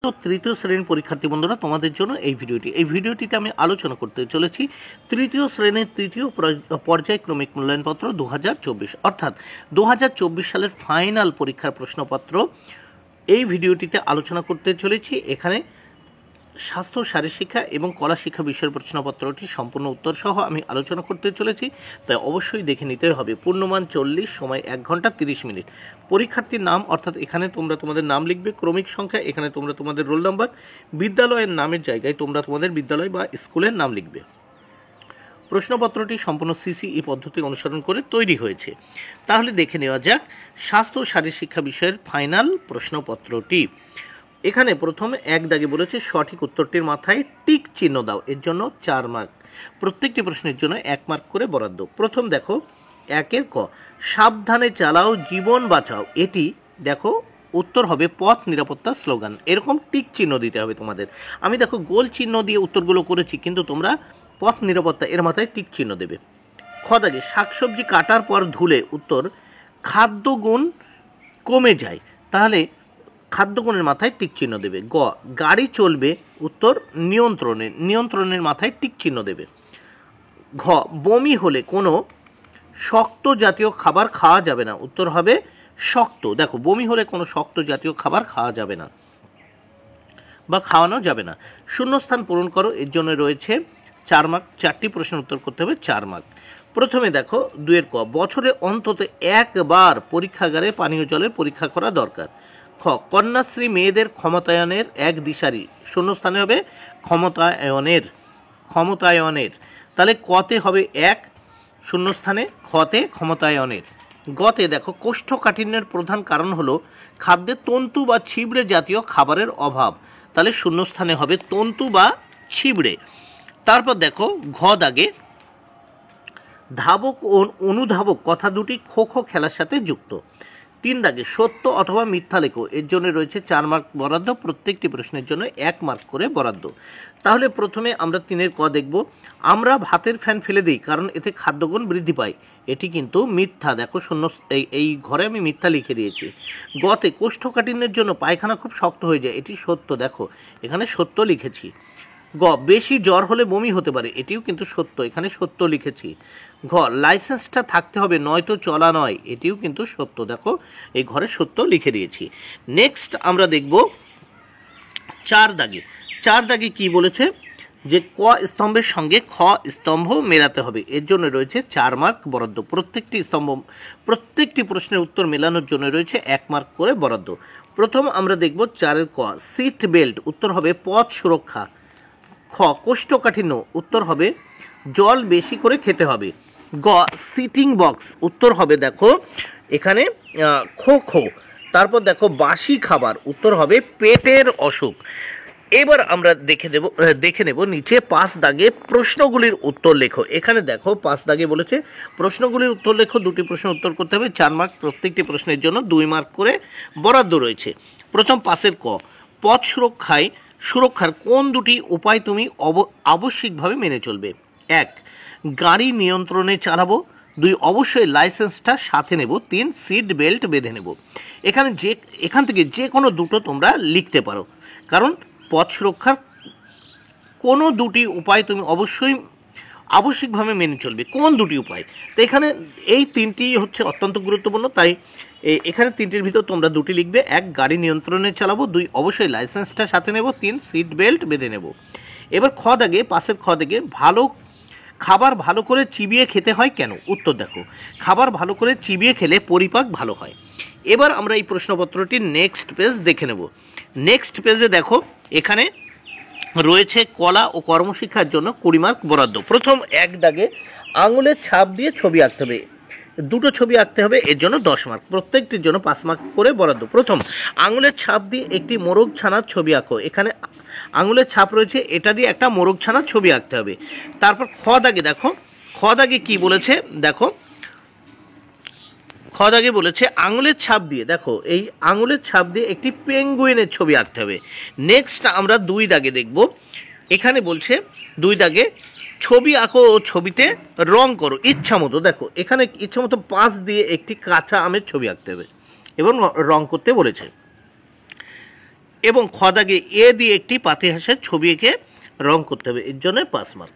তো তৃতীয় শ্রেণীর পরীক্ষার্থী বন্ধুরা, তোমাদের জন্য এই ভিডিওটিতে আমি আলোচনা করতে চলেছি তৃতীয় শ্রেণীর তৃতীয় পর্যায়ক্রমিক মূল্যায়নপত্র 2024, অর্থাৎ 2024 সালের ফাইনাল পরীক্ষার প্রশ্নপত্র। এই ভিডিওটিতে আলোচনা করতে চলেছি এখানে স্বাস্থ্য, শারীরশিক্ষা এবং কলা শিক্ষা বিষয়ের প্রশ্নপত্রটি সম্পূর্ণ উত্তর সহ আমি আলোচনা করতে চলেছি, তাই অবশ্যই দেখে নিতে হবে। পূর্ণমান 40, সময় 1 ঘন্টা 30 মিনিট। পরীক্ষার্থীর নাম, অর্থাৎ এখানে তোমরা তোমাদের নাম লিখবে, ক্রমিক সংখ্যা, এখানে তোমরা তোমাদের রোল নাম্বার, বিদ্যালয়ের নামের জায়গায় তোমরা তোমাদের বিদ্যালয় বা স্কুলের নাম লিখবে। প্রশ্নপত্রটি সম্পূর্ণ সিসিই পদ্ধতি অনুসরণ করে তৈরি হয়েছে। তাহলে দেখে নেওয়া যাক স্বাস্থ্য ও শারীরশিক্ষা বিষয়ের ফাইনাল প্রশ্নপত্রটি। এখানে প্রথমে 1 দাগে বলেছে সঠিক উত্তরটির মাথায় টিক চিহ্ন দাও, এর জন্য 4 মার্ক। প্রত্যেকটি প্রশ্নের জন্য 1 মার্ক করে বরাদ্দ। প্রথম দেখো 1-এর ক, সাবধানে চালাও জীবন বাঁচাও, এটি দেখো উত্তর হবে পথ নিরাপত্তা স্লোগান। এরকম টিক চিহ্ন দিতে হবে তোমাদের। আমি দেখো গোল চিহ্ন দিয়ে উত্তরগুলো করেছি, কিন্তু তোমরা পথ নিরাপত্তা এর মাথায় টিক চিহ্ন দেবে। খ দাগে শাকসবজি কাটার পর ধুলে, উত্তর খাদ্যগুণ কমে যায়, তাহলে খাদ্যগুণের মাথায় টিক চিহ্ন দেবে। গ, গাড়ি চলবে, উত্তর নিয়ন্ত্রণের মাথায় টিক চিহ্ন দেবে। ঘ, বমি হলে কোনো শক্ত জাতীয় খাবার খাওয়া যাবে না, উত্তর হবে শক্ত। দেখো বমি হলে কোনো শক্ত জাতীয় খাবার খাওয়া যাবে না বা খাওয়ানো যাবে না। শূন্যস্থান পূরণ করো, এর জন্য রয়েছে 4 মার্ক। 4টি প্রশ্নের উত্তর করতে হবে, 4 মার্ক। প্রথমে দেখো 2-এর ক, বছরে অন্তত একবার পরীক্ষাগারে পানীয় জলের পরীক্ষা করা দরকার। খ, কন্যাশ্রী মেয়েদের ক্ষমতায়নের এক দিশারি, শূন্যস্থানে হবে ক্ষমতায়নের, তাহলে কতে হবে 1, শূন্যস্থানে খতে ক্ষমতায়নের। গতে দেখো কোষ্ঠকাঠিন্যের প্রধান কারণ হলো খাদ্যে তন্তু বা ছিবড়ে জাতীয় খাবারের অভাব, তাহলে শূন্যস্থানে হবে তন্তু বা ছিবড়ে। তারপর দেখো ঘ দাগে ধাবক ও অনুধাবক কথা দুটি খো খো খেলার সাথে যুক্ত। 3 দাগে সত্য অথবা মিথ্যা লেখো, এর জন্য রয়েছে 4 মার্ক বরাদ্দ। প্রত্যেকটি প্রশ্নের জন্য 1 মার্ক করে বরাদ্দ। তাহলে প্রথমে আমরা 3-এর ক দেখব, আমরা ভাতের ফ্যান ফেলে দিই কারণ এতে খাদ্যগুণ বৃদ্ধি পায়, এটি কিন্তু মিথ্যা। দেখো শূন্য, এই ঘরে আমি মিথ্যা লিখে দিয়েছি। গতে কোষ্ঠকাঠিন্যের জন্য পায়খানা খুব শক্ত হয়ে যায়, এটি সত্য। দেখো এখানে সত্য লিখেছি। গ, বেশি জ্বর হলে বমি হতে পারে, এটিও কিন্তু সত্য, এখানে সত্য লিখেছি। ঘ, লাইসেন্সটা থাকতে হবে নয়তো চলা নয়, এটিও কিন্তু সত্য। দেখো এই ঘরে সত্য লিখে দিয়েছি। নেক্সট আমরা দেখব 4 দাগে। 4 দাগে কি বলেছে, যে ক স্তম্ভের সঙ্গে খ স্তম্ভ মেলাতে হবে, এর জন্য রয়েছে 4 মার্ক বরাদ্দ। প্রত্যেকটি প্রশ্নের উত্তর মেলানোর জন্য রয়েছে 1 মার্ক করে বরাদ্দ। প্রথম আমরা দেখব 4-এর ক, সিট বেল্ট, উত্তর হবে পথ সুরক্ষা। খ, কোষ্ঠকাঠিন্য, উত্তর হবে জল বেশি করে খেতে হবে। গ, সিটিং বক্স, উত্তর হবে দেখো এখানে খো খো। তারপর দেখো বাসি খাবার, উত্তর হবে পেটের অসুখ। এবার আমরা দেখে নেব নিচে 5 দাগে প্রশ্নগুলির উত্তর লেখো। এখানে দেখো 5 দাগে বলেছে প্রশ্নগুলির উত্তর লেখো, 2টি প্রশ্নের উত্তর করতে হবে, 4 মার্ক। প্রত্যেকটি প্রশ্নের জন্য 2 মার্ক করে বরাদ্দ রয়েছে। প্রথম 5-এর ক, পথ সুরক্ষার কোন 2টি উপায় তুমি আবশ্যিকভাবে মেনে চলবে? 1, গাড়ি নিয়ন্ত্রণে চালাবো। 2, অবশ্যই লাইসেন্সটা সাথে নেব। 3, সিট বেল্ট বেঁধে নেব। এখান থেকে যে কোনো দুটো তোমরা লিখতে পারো, কারণ পথ সুরক্ষার কোনো 2টি উপায় তুমি আবশ্যিকভাবে মেনে চলবে। কোন 2টি উপায়? তো এখানে এই 3টি হচ্ছে অত্যন্ত গুরুত্বপূর্ণ, তাই এখানে 3টির ভিতর তোমরা 2টি লিখবে। 1, গাড়ি নিয়ন্ত্রণে চালাবো। 2, অবশ্যই লাইসেন্সটা সাথে নেব। 3, সিট বেল্ট বেঁধে নেব। এবার খ দাগে, 5-এর খ দাগে খাবার ভালো করে চিবিয়ে খেতে হয় কেন? উত্তর দেখো খাবার ভালো করে চিবিয়ে খেলে পরিপাক ভালো হয়। এবার আমরা এই প্রশ্নপত্রটির নেক্সট পেজ দেখে নেব। নেক্সট পেজে দেখো এখানে রয়েছে কলা ও কর্মশিক্ষার জন্য 20 মার্ক বরাদ্দ। প্রথম 1 দাগে আঙুলের ছাপ দিয়ে ছবি আঁকতে হবে, 2টো ছবি আঁকতে হবে, এর জন্য 10 মার্ক। প্রত্যেকটির জন্য 5 মার্ক করে বরাদ্দ। প্রথম, আঙুলের ছাপ দিয়ে একটি মোরগ ছানার ছবি আঁকো। এখানে আঙুলের ছাপ রয়েছে, এটা দিয়ে একটা মোরগ ছানার ছবি আঁকতে হবে। তারপর খ দাগে দেখো, খ দাগে কি বলেছে দেখো, খ দাগে বলেছে আঙুলের ছাপ দিয়ে, দেখো এই আঙুলের ছাপ দিয়ে একটি পেঙ্গুইনের ছবি আঁকতে হবে। নেক্সট আমরা 2 দাগে দেখব। এখানে বলছে 2 দাগে ছবি আঁকো ও ছবিতে রং করো ইচ্ছা মতো। দেখো এখানে ইচ্ছা মতো 5 দিয়ে একটি কাঁচা আমের ছবি আঁকতে হবে এবং রং করতে বলেছে। এবং খ দাগে এ দিয়ে একটি পাতিহাঁসের ছবি এঁকে রং করতে হবে, এর জন্য 5 মার্ক।